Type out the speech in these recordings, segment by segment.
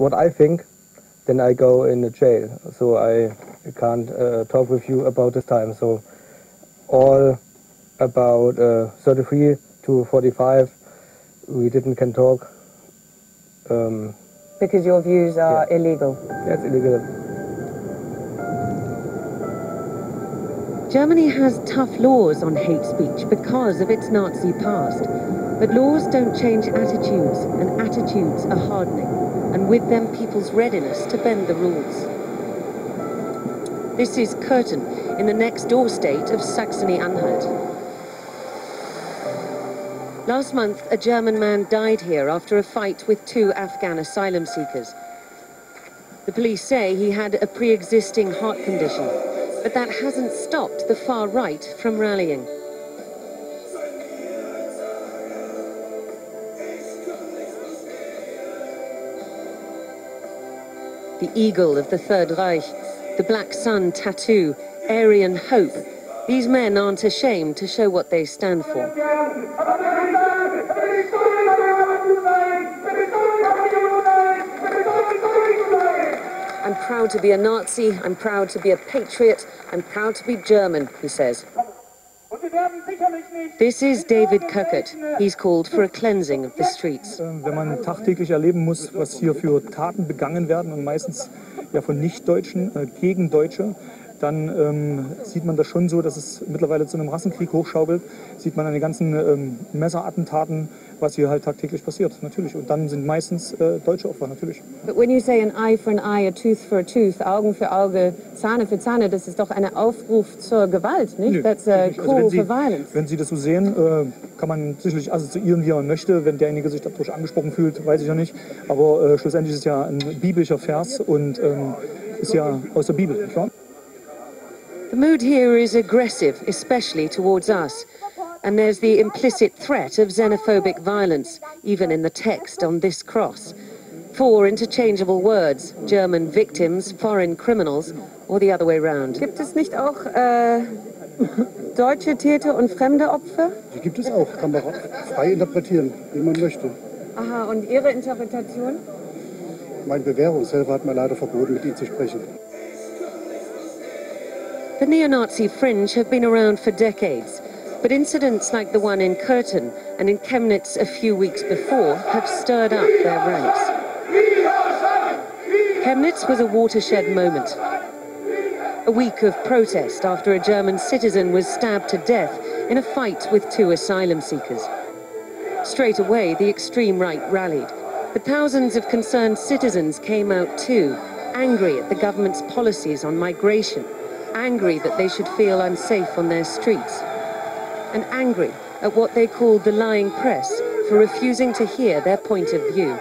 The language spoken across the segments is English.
what I think, then I go in the jail. So I can't talk with you about this time. So all about 33 to 45, we can talk. Because your views are illegal? Yes, illegal. Germany has tough laws on hate speech because of its Nazi past. But laws don't change attitudes, and attitudes are hardening, and with them people's readiness to bend the rules. This is Kärnten, in the next-door state of Saxony-Anhalt. Last month, a German man died here after a fight with 2 Afghan asylum seekers. The police say he had a pre-existing heart condition, but that hasn't stopped the far right from rallying. The eagle of the Third Reich, the black sun tattoo, Aryan hope. These men aren't ashamed to show what they stand for. I'm proud to be a Nazi, I'm proud to be a patriot, I'm proud to be German, he says. This is David Köckert. He's called for a cleansing of the streets. Wenn man tagtäglich erleben muss, was hier für Taten begangen werden und meistens ja von Nichtdeutschen gegen Deutsche, dann sieht man das schon so, dass es mittlerweile zu einem Rassenkrieg hochschaukelt. Sieht man an den ganzen Messerattentaten, was hier halt tagtäglich passiert, natürlich. Und dann sind meistens deutsche Opfer, natürlich. But when you say an eye for an eye, a tooth for a tooth, Augen für Auge, Zahne für Zahne, das ist doch ein Aufruf zur Gewalt, nicht? Nö, That's a call for violence. Wenn Sie das so sehen, kann man sicherlich assoziieren, wie man möchte. Wenn derjenige sich dadurch angesprochen fühlt, weiß ich ja nicht. Aber schlussendlich ist es ja ein biblischer Vers und ist ja aus der Bibel, nicht wahr? The mood here is aggressive, especially towards us. And there's the implicit threat of xenophobic violence, even in the text on this cross. 4 interchangeable words, German victims, foreign criminals, or the other way round. Gibt es nicht auch deutsche Täter und fremde Opfer? Die gibt es auch, kann man frei interpretieren, wie man möchte. Aha, und Ihre Interpretation? Mein Bewährungshelfer hat mir leider verboten, mit ihm zu sprechen. The neo-Nazi fringe have been around for decades, but incidents like the one in Kärnten and in Chemnitz a few weeks before have stirred up their ranks. Chemnitz was a watershed moment. A week of protest after a German citizen was stabbed to death in a fight with 2 asylum seekers. Straight away, the extreme right rallied, but thousands of concerned citizens came out too, angry at the government's policies on migration, angry that they should feel unsafe on their streets, and angry at what they called the lying press for refusing to hear their point of view.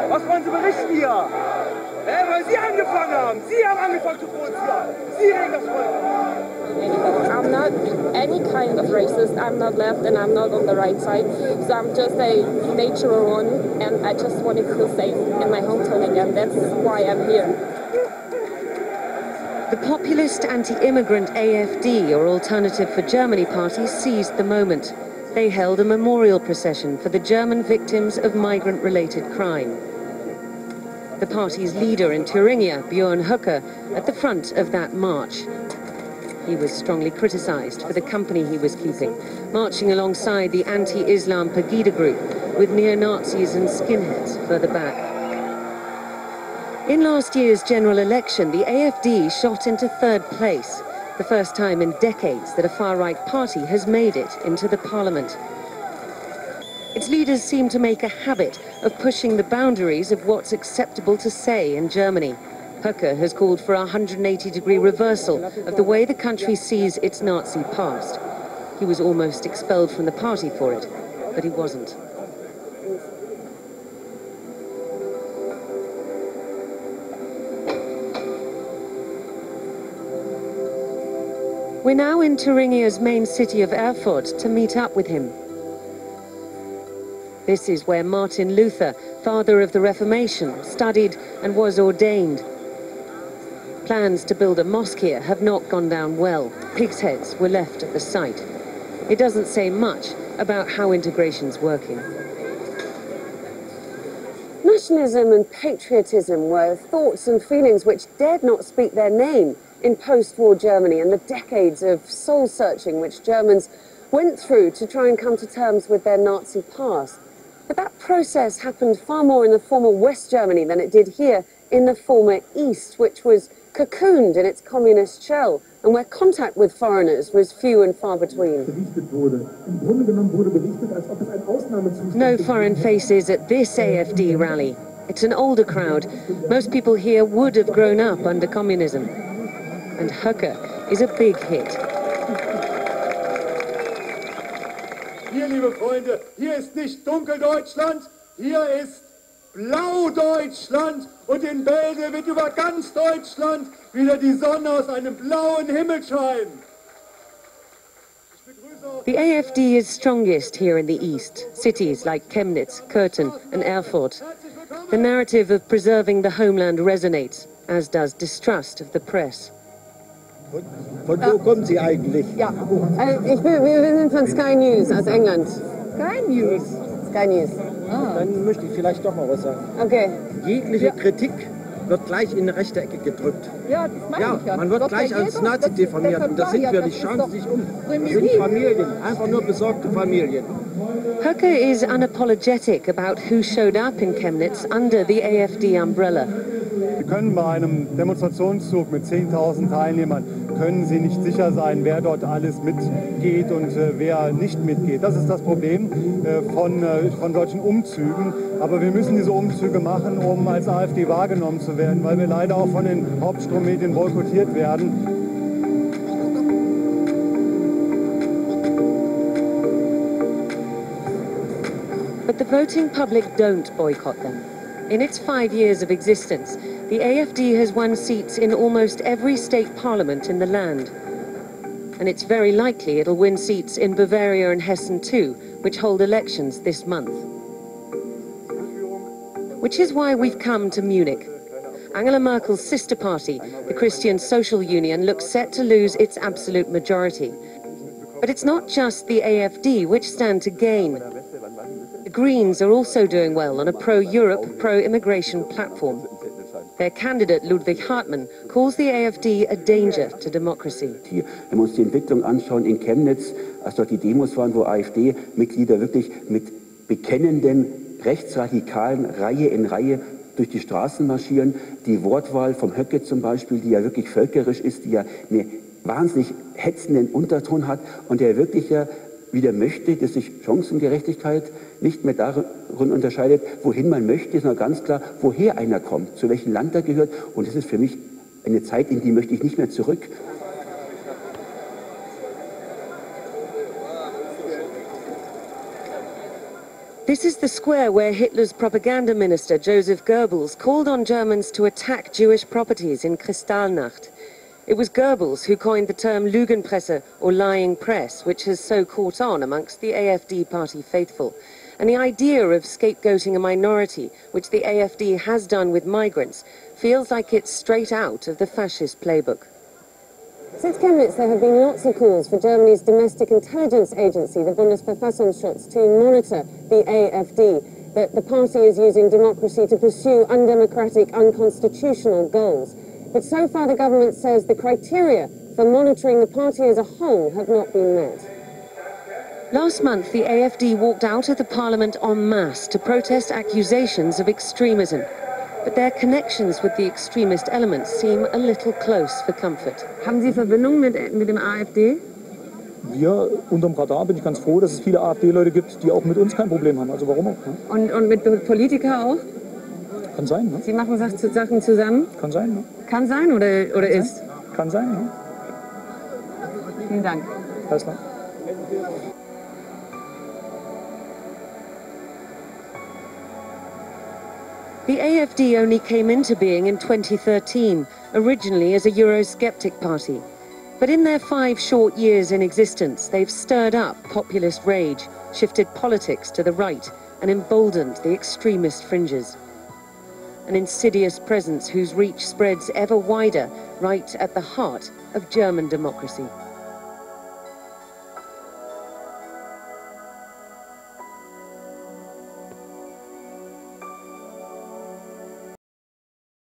Was wollen Sie berichten hier? Weil Sie angefangen haben. Sie haben angefangen zu provozieren. Sie reden das Volk. I'm not any kind of racist. I'm not left and I'm not on the right side. So I'm just a natural one, and I just want to feel safe in my hometown again. That's why I'm here. The populist anti-immigrant AfD, or Alternative for Germany party, seized the moment. They held a memorial procession for the German victims of migrant-related crime. The party's leader in Thuringia, Björn Höcke, at the front of that march. He was strongly criticized for the company he was keeping, marching alongside the anti-Islam Pegida group with neo-Nazis and skinheads further back. In last year's general election, the AfD shot into 3rd place, the first time in decades that a far-right party has made it into the parliament. Its leaders seem to make a habit of pushing the boundaries of what's acceptable to say in Germany. Höcke has called for a 180-degree reversal of the way the country sees its Nazi past. He was almost expelled from the party for it, but he wasn't. We're now in Thuringia's main city of Erfurt to meet up with him. This is where Martin Luther, father of the Reformation, studied and was ordained. Plans to build a mosque here have not gone down well. Pigs' heads were left at the site. It doesn't say much about how integration's working. nationalism and patriotism were thoughts and feelings which dared not speak their name in post-war Germany and the decades of soul-searching which Germans went through to try and come to terms with their Nazi past. But that process happened far more in the former West Germany than it did here in the former East, which was cocooned in its communist shell and where contact with foreigners was few and far between. No foreign faces at this AfD rally. It's an older crowd. Most people here would have grown up under communism. And Höcke is a big hit. Hier, liebe Freunde, hier ist nicht Dunkeldeutschland, hier ist Blau-Deutschland und in Bälde wird über ganz Deutschland wieder die Sonne aus einem blauen Himmel scheinen. The AfD is strongest here in the East, cities like Chemnitz, Köthen and Erfurt. The narrative of preserving the homeland resonates, as does distrust of the press. Von wo kommen Sie eigentlich? Ja, wir sind von Sky News aus England. Sky News? Sky News. Dann möchte ich vielleicht doch mal was sagen. Okay. Jegliche Kritik wird gleich in eine rechte Ecke gedrückt. Ja, das meine ich ja. Man wird gleich als Nazi diffamiert und das sind wir, die schauen sich um. Das sind Familien, einfach nur besorgte Familien. Höcke is unapologetic about who showed up in Chemnitz under the AfD umbrella. Sie können bei einem Demonstrationszug mit 10.000 Teilnehmern, können Sie nicht sicher sein, wer dort alles mitgeht und wer nicht mitgeht. Das ist das Problem von solchen Umzügen. Aber wir müssen diese Umzüge machen, um als AfD wahrgenommen zu werden, weil wir leider auch von den Hauptstrummedien boykottiert werden. But the voting public don't boycott them. In its 5 years of existence, the AfD has won seats in almost every state parliament in the land. And it's very likely it'll win seats in Bavaria and Hessen too, which hold elections this month. Which is why we've come to Munich. Angela Merkel's sister party, the Christian Social Union, looks set to lose its absolute majority. But it's not just the AfD which stand to gain. The Greens are also doing well on a pro-Europe, pro-immigration platform. Their candidate, Ludwig Hartmann, calls the AfD a danger to democracy. Wenn wir uns die Entwicklung anschauen in Chemnitz, als dort die Demos waren, wo AfD-Mitglieder wirklich mit bekennenden Rechtsradikalen Reihe in Reihe durch die Straßen marschieren, die Wortwahl vom Höcke zum Beispiel, die ja wirklich völkerisch ist, die ja einen wahnsinnig hetzenden Unterton hat und der wirklich ja wieder möchte, dass sich Chancengerechtigkeit nicht mehr darin unterscheidet, wohin man möchte, sondern ganz klar, woher einer kommt, zu welchem Land er gehört. Und das ist für mich eine Zeit, in die möchte ich nicht mehr zurück. This is the square where Hitler's propaganda minister, Joseph Goebbels, called on Germans to attack Jewish properties in Kristallnacht. It was Goebbels who coined the term Lügenpresse, or lying press, which has so caught on amongst the AfD party faithful. And the idea of scapegoating a minority, which the AfD has done with migrants, feels like it's straight out of the fascist playbook. Since Chemnitz, there have been lots of calls for Germany's domestic intelligence agency, the Bundesverfassungsschutz, to monitor the AfD, that the party is using democracy to pursue undemocratic, unconstitutional goals. But so far the government says the criteria for monitoring the party as a whole have not been met. Last month, the AfD walked out of the parliament en masse to protest accusations of extremism. But their connections with the extremist elements seem a little close for comfort. Haben Sie Verbindung mit dem AfD? Wir, unterm Radar, bin ich ganz froh, dass es viele AfD-Leute gibt, die auch mit uns kein Problem haben. Also warum auch? Ne? Und mit Politikern auch? Kann sein, ne? Sie machen Sachen zusammen? Kann sein, ne? Kann sein oder ist? Kann sein, ne? Vielen Dank. Alles klar. The AfD only came into being in 2013, originally as a Eurosceptic party. But in their 5 short years in existence, they've stirred up populist rage, shifted politics to the right, and emboldened the extremist fringes. An insidious presence whose reach spreads ever wider, right at the heart of German democracy.